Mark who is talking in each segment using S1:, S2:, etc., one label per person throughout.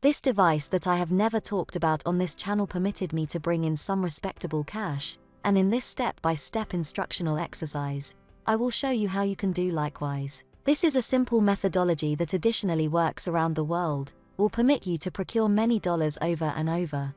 S1: This device that I have never talked about on this channel permitted me to bring in some respectable cash, and in this step-by-step instructional exercise, I will show you how you can do likewise. This is a simple methodology that additionally works around the world, will permit you to procure many dollars over and over.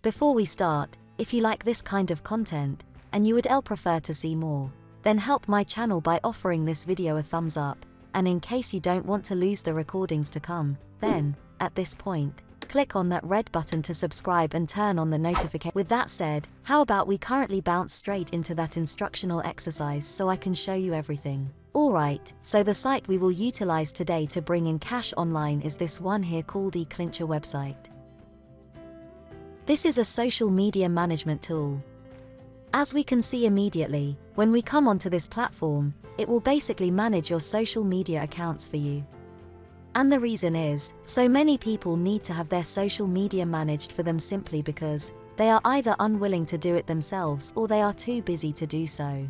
S1: Before we start, if you like this kind of content, and you would prefer to see more, then help my channel by offering this video a thumbs up, and in case you don't want to lose the recordings to come, then, at this point, click on that red button to subscribe and turn on the notification. With that said, how about we currently bounce straight into that instructional exercise so I can show you everything. Alright, so the site we will utilize today to bring in cash online is this one here called eClincher website. This is a social media management tool. As we can see immediately, when we come onto this platform, it will basically manage your social media accounts for you. And the reason is, so many people need to have their social media managed for them simply because they are either unwilling to do it themselves or they are too busy to do so.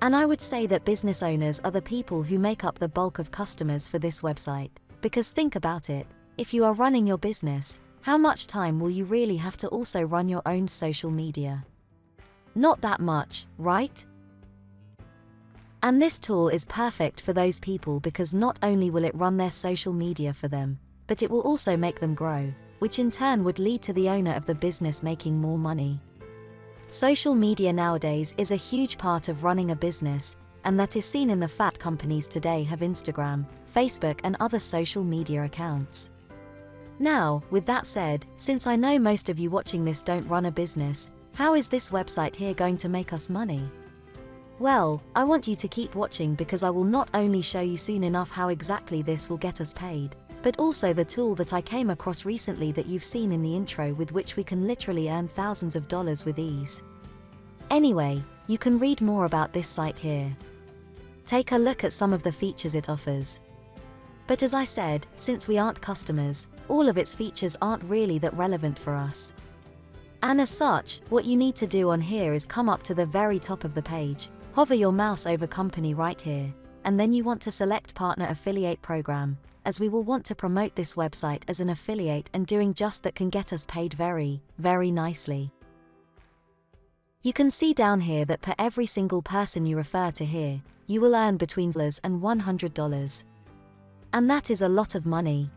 S1: And I would say that business owners are the people who make up the bulk of customers for this website, because think about it, if you are running your business, how much time will you really have to also run your own social media? Not that much, right? And this tool is perfect for those people because not only will it run their social media for them, but it will also make them grow, which in turn would lead to the owner of the business making more money. Social media nowadays is a huge part of running a business, and that is seen in the fact companies today have Instagram, Facebook and other social media accounts. Now, with that said, since I know most of you watching this don't run a business, how is this website here going to make us money? Well, I want you to keep watching because I will not only show you soon enough how exactly this will get us paid, but also the tool that I came across recently that you've seen in the intro with which we can literally earn thousands of dollars with ease. Anyway, you can read more about this site here. Take a look at some of the features it offers. But as I said, since we aren't customers, all of its features aren't really that relevant for us. And as such, what you need to do on here is come up to the very top of the page, hover your mouse over company right here, and then you want to select partner affiliate program, as we will want to promote this website as an affiliate and doing just that can get us paid very, very nicely. You can see down here that per every single person you refer to here, you will earn between $1 and $100. And that is a lot of money.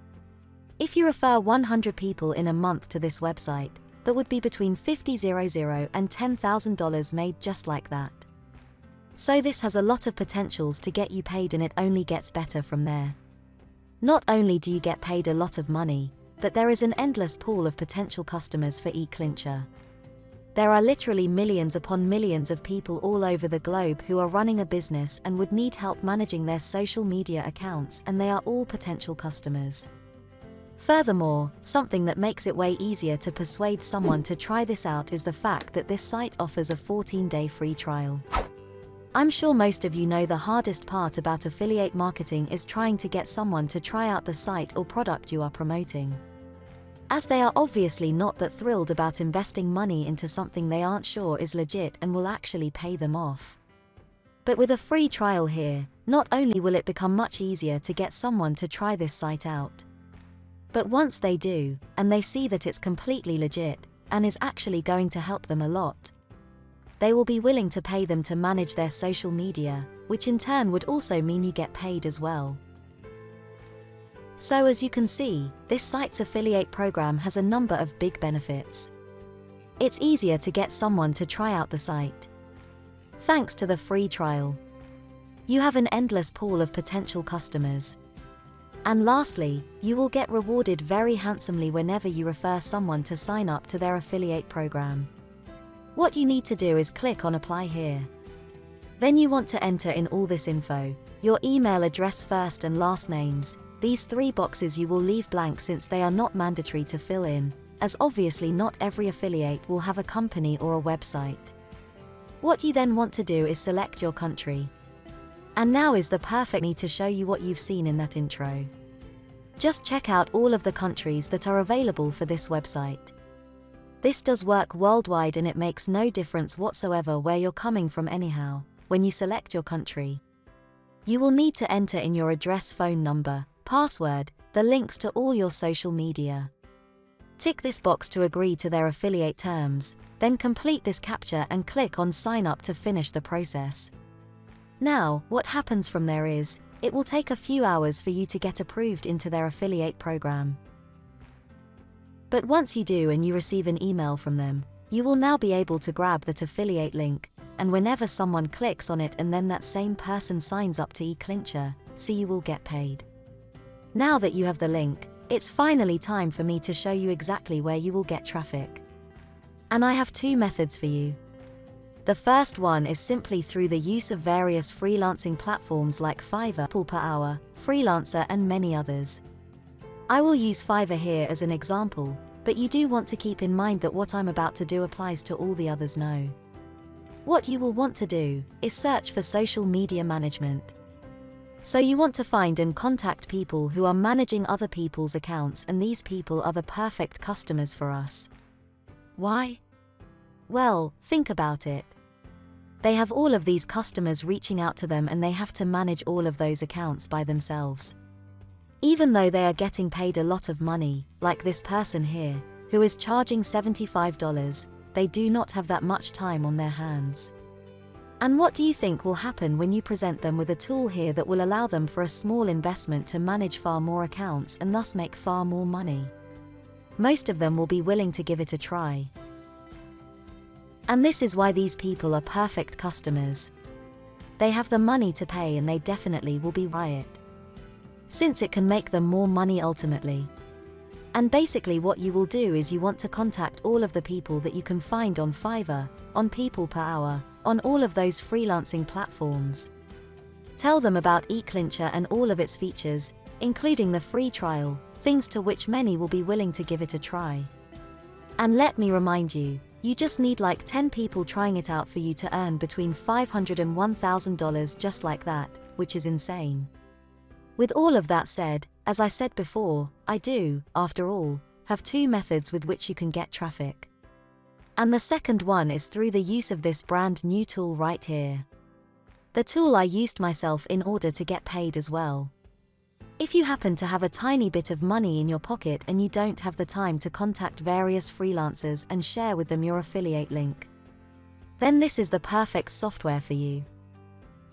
S1: If you refer 100 people in a month to this website, that would be between $50,000 and $10,000 made just like that. So this has a lot of potentials to get you paid and it only gets better from there. Not only do you get paid a lot of money, but there is an endless pool of potential customers for eClincher. There are literally millions upon millions of people all over the globe who are running a business and would need help managing their social media accounts, and they are all potential customers. Furthermore, something that makes it way easier to persuade someone to try this out is the fact that this site offers a 14-day free trial. I'm sure most of you know the hardest part about affiliate marketing is trying to get someone to try out the site or product you are promoting, as they are obviously not that thrilled about investing money into something they aren't sure is legit and will actually pay them off. But with a free trial here, not only will it become much easier to get someone to try this site out, but once they do, and they see that it's completely legit, and is actually going to help them a lot, they will be willing to pay them to manage their social media, which in turn would also mean you get paid as well. So as you can see, this site's affiliate program has a number of big benefits. It's easier to get someone to try out the site, thanks to the free trial. You have an endless pool of potential customers. And lastly, you will get rewarded very handsomely whenever you refer someone to sign up to their affiliate program. What you need to do is click on Apply here. Then you want to enter in all this info, your email address, first and last names. These 3 boxes you will leave blank since they are not mandatory to fill in, as obviously not every affiliate will have a company or a website. What you then want to do is select your country. And now is the perfect me to show you what you've seen in that intro. Just check out all of the countries that are available for this website. This does work worldwide and it makes no difference whatsoever where you're coming from anyhow. When you select your country, you will need to enter in your address, phone number, password, the links to all your social media. Tick this box to agree to their affiliate terms, then complete this captcha and click on Sign Up to finish the process. Now, what happens from there is, it will take a few hours for you to get approved into their affiliate program. But once you do and you receive an email from them, you will now be able to grab that affiliate link, and whenever someone clicks on it and then that same person signs up to eClincher, so you will get paid. Now that you have the link, it's finally time for me to show you exactly where you will get traffic. And I have two methods for you. The first one is simply through the use of various freelancing platforms like Fiverr, per hour, Freelancer and many others. I will use Fiverr here as an example, but you do want to keep in mind that what I'm about to do applies to all the others now. What you will want to do is search for social media management. So you want to find and contact people who are managing other people's accounts, and these people are the perfect customers for us. Why? Well, think about it. They have all of these customers reaching out to them and they have to manage all of those accounts by themselves. Even though they are getting paid a lot of money, like this person here, who is charging $75, they do not have that much time on their hands. And what do you think will happen when you present them with a tool here that will allow them for a small investment to manage far more accounts and thus make far more money? Most of them will be willing to give it a try. And this is why these people are perfect customers. They have the money to pay and they definitely will be right, since it can make them more money ultimately. And basically what you will do is you want to contact all of the people that you can find on Fiverr, on People Per Hour, on all of those freelancing platforms. Tell them about eClincher and all of its features, including the free trial, things to which many will be willing to give it a try. And let me remind you, you just need like 10 people trying it out for you to earn between $500 and $1,000 just like that, which is insane. With all of that said, as I said before, I do, after all, have two methods with which you can get traffic. And the second one is through the use of this brand new tool right here. The tool I used myself in order to get paid as well. If you happen to have a tiny bit of money in your pocket and you don't have the time to contact various freelancers and share with them your affiliate link, then this is the perfect software for you.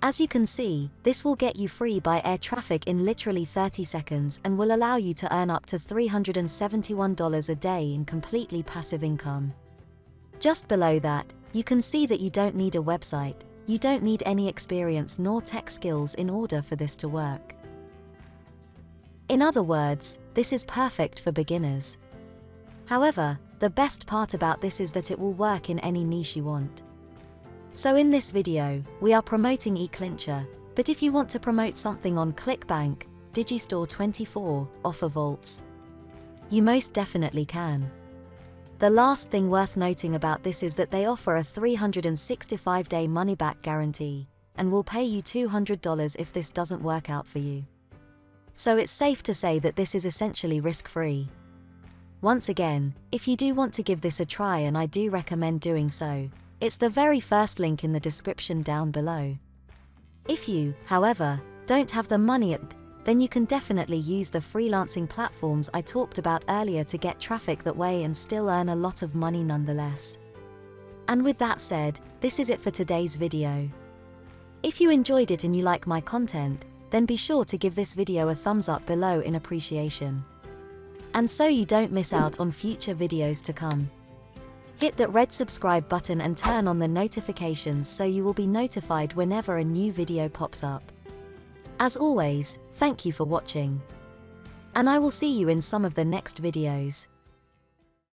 S1: As you can see, this will get you free by air traffic in literally 30 seconds and will allow you to earn up to $371 a day in completely passive income. Just below that, you can see that you don't need a website, you don't need any experience nor tech skills in order for this to work. In other words, this is perfect for beginners. However, the best part about this is that it will work in any niche you want. So in this video, we are promoting eClincher, but if you want to promote something on ClickBank, Digistore24, Offer Vaults, you most definitely can. The last thing worth noting about this is that they offer a 365-day money-back guarantee, and will pay you $200 if this doesn't work out for you. So it's safe to say that this is essentially risk-free. Once again, if you do want to give this a try, and I do recommend doing so, it's the very first link in the description down below. If you, however, don't have the money then you can definitely use the freelancing platforms I talked about earlier to get traffic that way and still earn a lot of money nonetheless. And with that said, this is it for today's video. If you enjoyed it and you like my content, then be sure to give this video a thumbs up below in appreciation. And so you don't miss out on future videos to come, hit that red subscribe button and turn on the notifications so you will be notified whenever a new video pops up. As always, thank you for watching. And I will see you in some of the next videos.